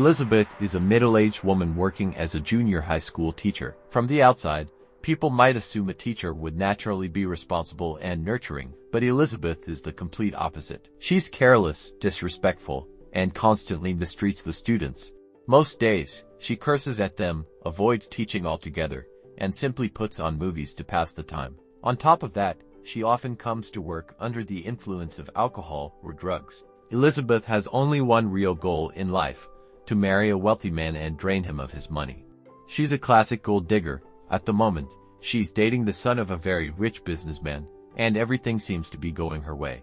Elizabeth is a middle-aged woman working as a junior high school teacher. From the outside, people might assume a teacher would naturally be responsible and nurturing, but Elizabeth is the complete opposite. She's careless, disrespectful, and constantly mistreats the students. Most days, she curses at them, avoids teaching altogether, and simply puts on movies to pass the time. On top of that, she often comes to work under the influence of alcohol or drugs. Elizabeth has only one real goal in life: to marry a wealthy man and drain him of his money. She's a classic gold digger. At the moment, she's dating the son of a very rich businessman, and everything seems to be going her way.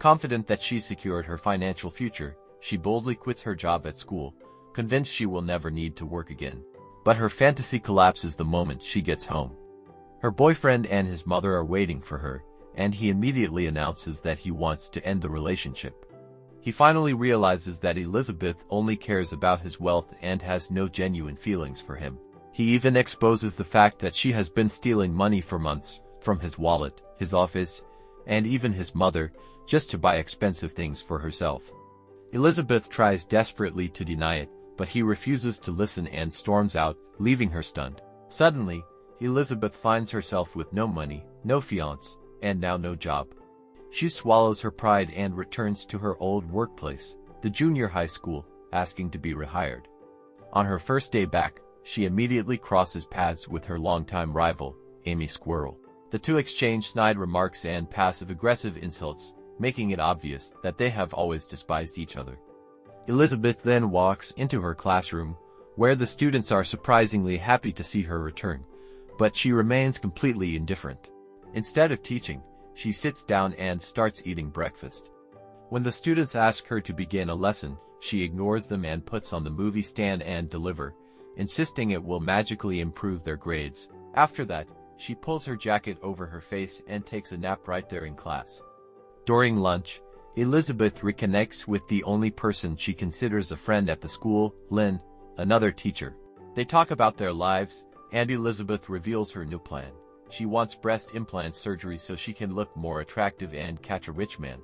Confident that she's secured her financial future, she boldly quits her job at school, convinced she will never need to work again. But her fantasy collapses the moment she gets home. Her boyfriend and his mother are waiting for her, and he immediately announces that he wants to end the relationship. He finally realizes that Elizabeth only cares about his wealth and has no genuine feelings for him. He even exposes the fact that she has been stealing money for months from his wallet, his office, and even his mother, just to buy expensive things for herself. Elizabeth tries desperately to deny it, but he refuses to listen and storms out, leaving her stunned. Suddenly, Elizabeth finds herself with no money, no fiancé, and now no job. She swallows her pride and returns to her old workplace, the junior high school, asking to be rehired. On her first day back, she immediately crosses paths with her longtime rival, Amy Squirrel. The two exchange snide remarks and passive-aggressive insults, making it obvious that they have always despised each other. Elizabeth then walks into her classroom, where the students are surprisingly happy to see her return, but she remains completely indifferent. Instead of teaching, she sits down and starts eating breakfast. When the students ask her to begin a lesson, she ignores them and puts on the movie Stand and Deliver, insisting it will magically improve their grades. After that, she pulls her jacket over her face and takes a nap right there in class. During lunch, Elizabeth reconnects with the only person she considers a friend at the school, Lynn, another teacher. They talk about their lives, and Elizabeth reveals her new plan. She wants breast implant surgery so she can look more attractive and catch a rich man.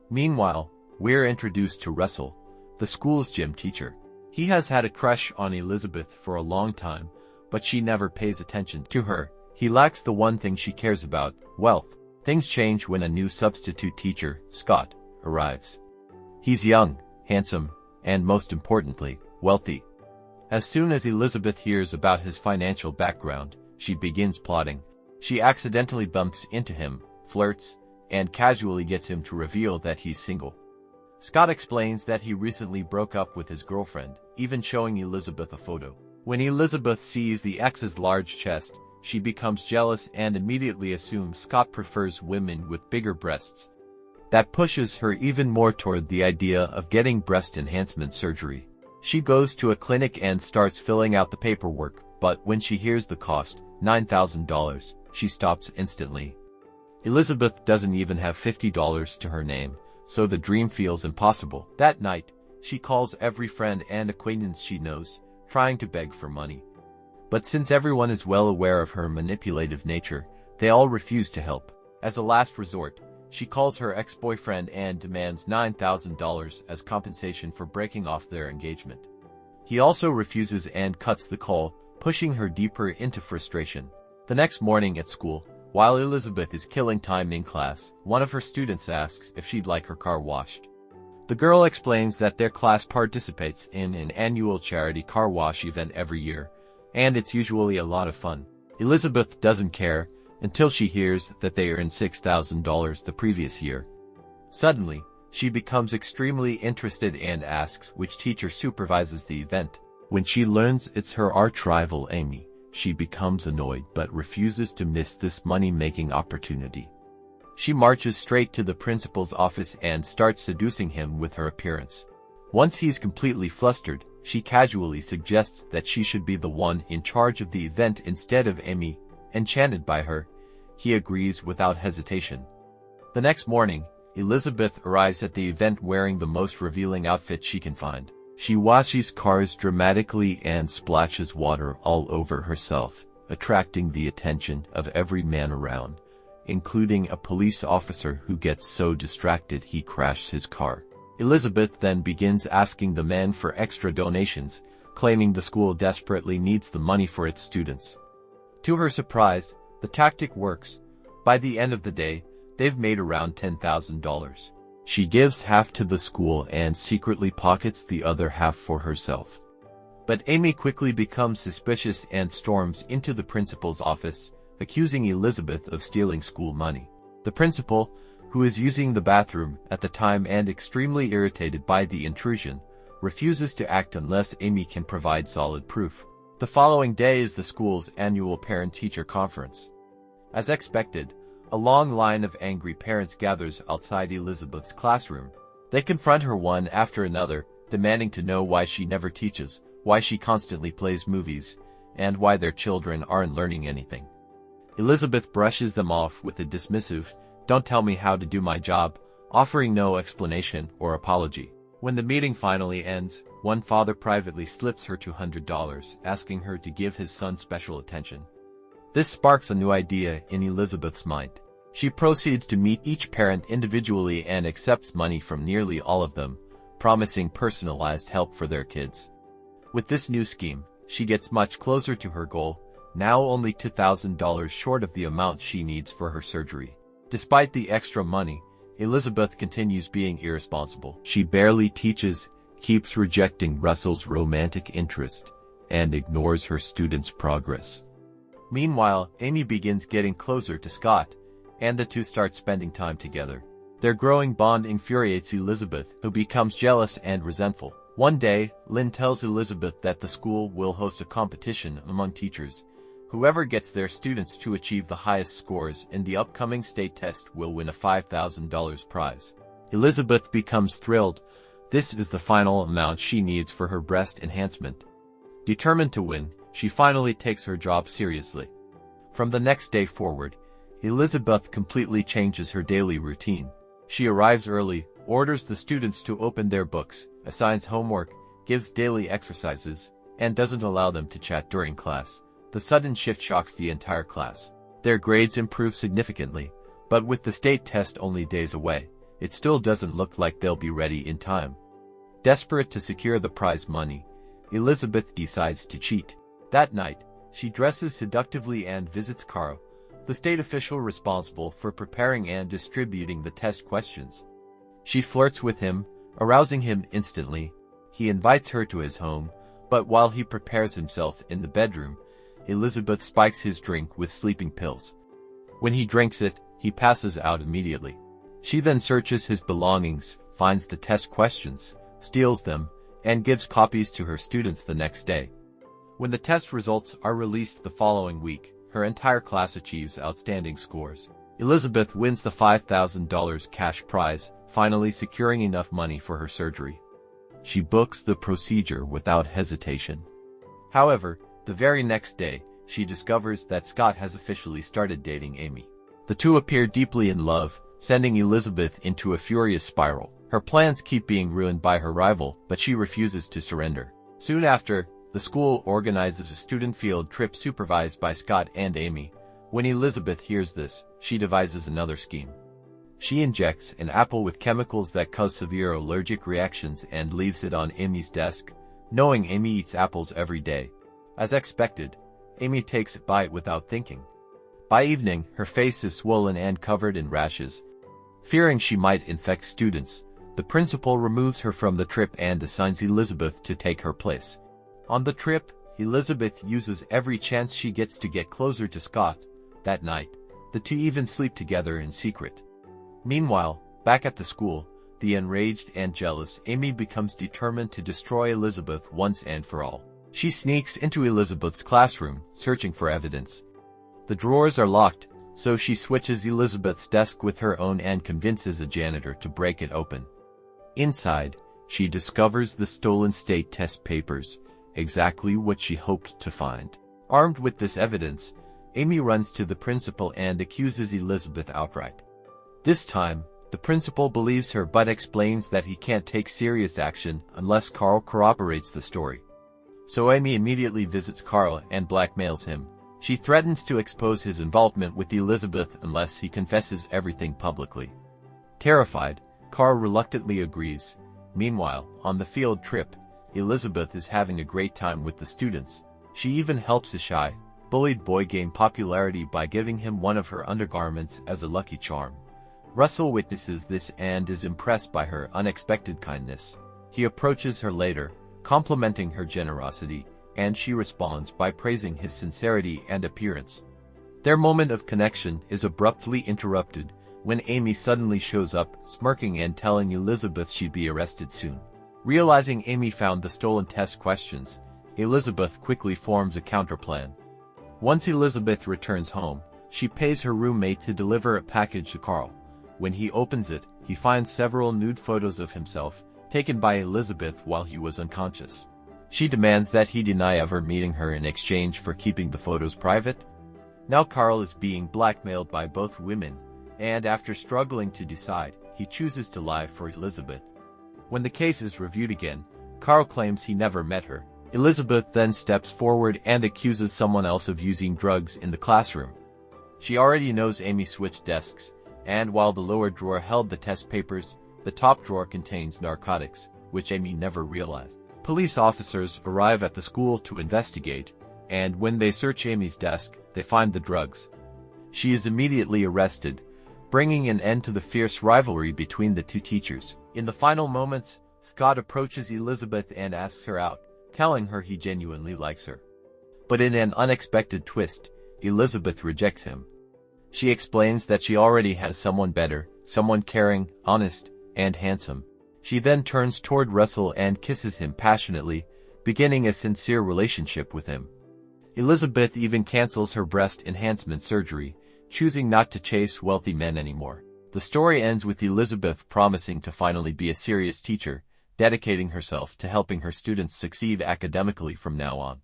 Meanwhile, we're introduced to Russell, the school's gym teacher. He has had a crush on Elizabeth for a long time, but she never pays attention to her. He lacks the one thing she cares about: wealth. Things change when a new substitute teacher, Scott, arrives. He's young, handsome, and most importantly, wealthy. As soon as Elizabeth hears about his financial background, she begins plotting. She accidentally bumps into him, flirts, and casually gets him to reveal that he's single. Scott explains that he recently broke up with his girlfriend, even showing Elizabeth a photo. When Elizabeth sees the ex's large chest, she becomes jealous and immediately assumes Scott prefers women with bigger breasts. That pushes her even more toward the idea of getting breast enhancement surgery. She goes to a clinic and starts filling out the paperwork, but when she hears the cost, $9,000, she stops instantly. Elizabeth doesn't even have $50 to her name, so the dream feels impossible. That night, she calls every friend and acquaintance she knows, trying to beg for money. But since everyone is well aware of her manipulative nature, they all refuse to help. As a last resort, she calls her ex-boyfriend and demands $9,000 as compensation for breaking off their engagement. He also refuses and cuts the call, pushing her deeper into frustration. The next morning at school, while Elizabeth is killing time in class, one of her students asks if she'd like her car washed. The girl explains that their class participates in an annual charity car wash event every year, and it's usually a lot of fun. Elizabeth doesn't care until she hears that they earned $6,000 the previous year. Suddenly, she becomes extremely interested and asks which teacher supervises the event. When she learns it's her arch-rival Amy, she becomes annoyed but refuses to miss this money-making opportunity. She marches straight to the principal's office and starts seducing him with her appearance. Once he's completely flustered, she casually suggests that she should be the one in charge of the event instead of Amy. Enchanted by her, he agrees without hesitation. The next morning, Elizabeth arrives at the event wearing the most revealing outfit she can find. She washes cars dramatically and splashes water all over herself, attracting the attention of every man around, including a police officer who gets so distracted he crashes his car. Elizabeth then begins asking the men for extra donations, claiming the school desperately needs the money for its students. To her surprise, the tactic works. By the end of the day, they've made around $10,000. She gives half to the school and secretly pockets the other half for herself. But Amy quickly becomes suspicious and storms into the principal's office, accusing Elizabeth of stealing school money. The principal, who is using the bathroom at the time and extremely irritated by the intrusion, refuses to act unless Amy can provide solid proof. The following day is the school's annual parent-teacher conference. As expected, a long line of angry parents gathers outside Elizabeth's classroom. They confront her one after another, demanding to know why she never teaches, why she constantly plays movies, and why their children aren't learning anything. Elizabeth brushes them off with a dismissive, "Don't tell me how to do my job," offering no explanation or apology. When the meeting finally ends, one father privately slips her $200, asking her to give his son special attention. This sparks a new idea in Elizabeth's mind. She proceeds to meet each parent individually and accepts money from nearly all of them, promising personalized help for their kids. With this new scheme, she gets much closer to her goal, now only $2,000 short of the amount she needs for her surgery. Despite the extra money, Elizabeth continues being irresponsible. She barely teaches, keeps rejecting Russell's romantic interest, and ignores her students' progress. Meanwhile, Amy begins getting closer to Scott, and the two start spending time together. Their growing bond infuriates Elizabeth, who becomes jealous and resentful. One day, Lynn tells Elizabeth that the school will host a competition among teachers. Whoever gets their students to achieve the highest scores in the upcoming state test will win a $5,000 prize. Elizabeth becomes thrilled. This is the final amount she needs for her breast enhancement. Determined to win, she finally takes her job seriously. From the next day forward, Elizabeth completely changes her daily routine. She arrives early, orders the students to open their books, assigns homework, gives daily exercises, and doesn't allow them to chat during class. The sudden shift shocks the entire class. Their grades improve significantly, but with the state test only days away, it still doesn't look like they'll be ready in time. Desperate to secure the prize money, Elizabeth decides to cheat. That night, she dresses seductively and visits Carl, the state official responsible for preparing and distributing the test questions. She flirts with him, arousing him instantly. He invites her to his home, but while he prepares himself in the bedroom, Elizabeth spikes his drink with sleeping pills. When he drinks it, he passes out immediately. She then searches his belongings, finds the test questions, steals them, and gives copies to her students the next day. When the test results are released the following week, her entire class achieves outstanding scores. Elizabeth wins the $5,000 cash prize, finally securing enough money for her surgery. She books the procedure without hesitation. However, the very next day, she discovers that Scott has officially started dating Amy. The two appear deeply in love, sending Elizabeth into a furious spiral. Her plans keep being ruined by her rival, but she refuses to surrender. Soon after, the school organizes a student field trip supervised by Scott and Amy. When Elizabeth hears this, she devises another scheme. She injects an apple with chemicals that cause severe allergic reactions and leaves it on Amy's desk, knowing Amy eats apples every day. As expected, Amy takes a bite without thinking. By evening, her face is swollen and covered in rashes. Fearing she might infect students, the principal removes her from the trip and assigns Elizabeth to take her place. On the trip, Elizabeth uses every chance she gets to get closer to Scott. That night, the two even sleep together in secret. Meanwhile, back at the school, the enraged and jealous Amy becomes determined to destroy Elizabeth once and for all. She sneaks into Elizabeth's classroom, searching for evidence. The drawers are locked, so she switches Elizabeth's desk with her own and convinces a janitor to break it open. Inside, she discovers the stolen state test papers, exactly what she hoped to find. Armed with this evidence, Amy runs to the principal and accuses Elizabeth outright. This time, the principal believes her but explains that he can't take serious action unless Carl corroborates the story. So Amy immediately visits Carl and blackmails him. She threatens to expose his involvement with Elizabeth unless he confesses everything publicly. Terrified, Carl reluctantly agrees, Meanwhile, on the field trip, Elizabeth is having a great time with the students. She even helps a shy, bullied boy gain popularity by giving him one of her undergarments as a lucky charm. Russell witnesses this and is impressed by her unexpected kindness. He approaches her later, complimenting her generosity, and she responds by praising his sincerity and appearance. Their moment of connection is abruptly interrupted when Amy suddenly shows up, smirking and telling Elizabeth she'd be arrested soon. Realizing Amy found the stolen test questions, Elizabeth quickly forms a counterplan. Once Elizabeth returns home, she pays her roommate to deliver a package to Carl. When he opens it, he finds several nude photos of himself, taken by Elizabeth while he was unconscious. She demands that he deny ever meeting her in exchange for keeping the photos private. Now Carl is being blackmailed by both women, and after struggling to decide, he chooses to lie for Elizabeth. When the case is reviewed again, Carl claims he never met her. Elizabeth then steps forward and accuses someone else of using drugs in the classroom. She already knows Amy switched desks, and while the lower drawer held the test papers, the top drawer contains narcotics, which Amy never realized. Police officers arrive at the school to investigate, and when they search Amy's desk, they find the drugs. She is immediately arrested, bringing an end to the fierce rivalry between the two teachers. In the final moments, Scott approaches Elizabeth and asks her out, telling her he genuinely likes her. But in an unexpected twist, Elizabeth rejects him. She explains that she already has someone better, someone caring, honest, and handsome. She then turns toward Russell and kisses him passionately, beginning a sincere relationship with him. Elizabeth even cancels her breast enhancement surgery, choosing not to chase wealthy men anymore. The story ends with Elizabeth promising to finally be a serious teacher, dedicating herself to helping her students succeed academically from now on.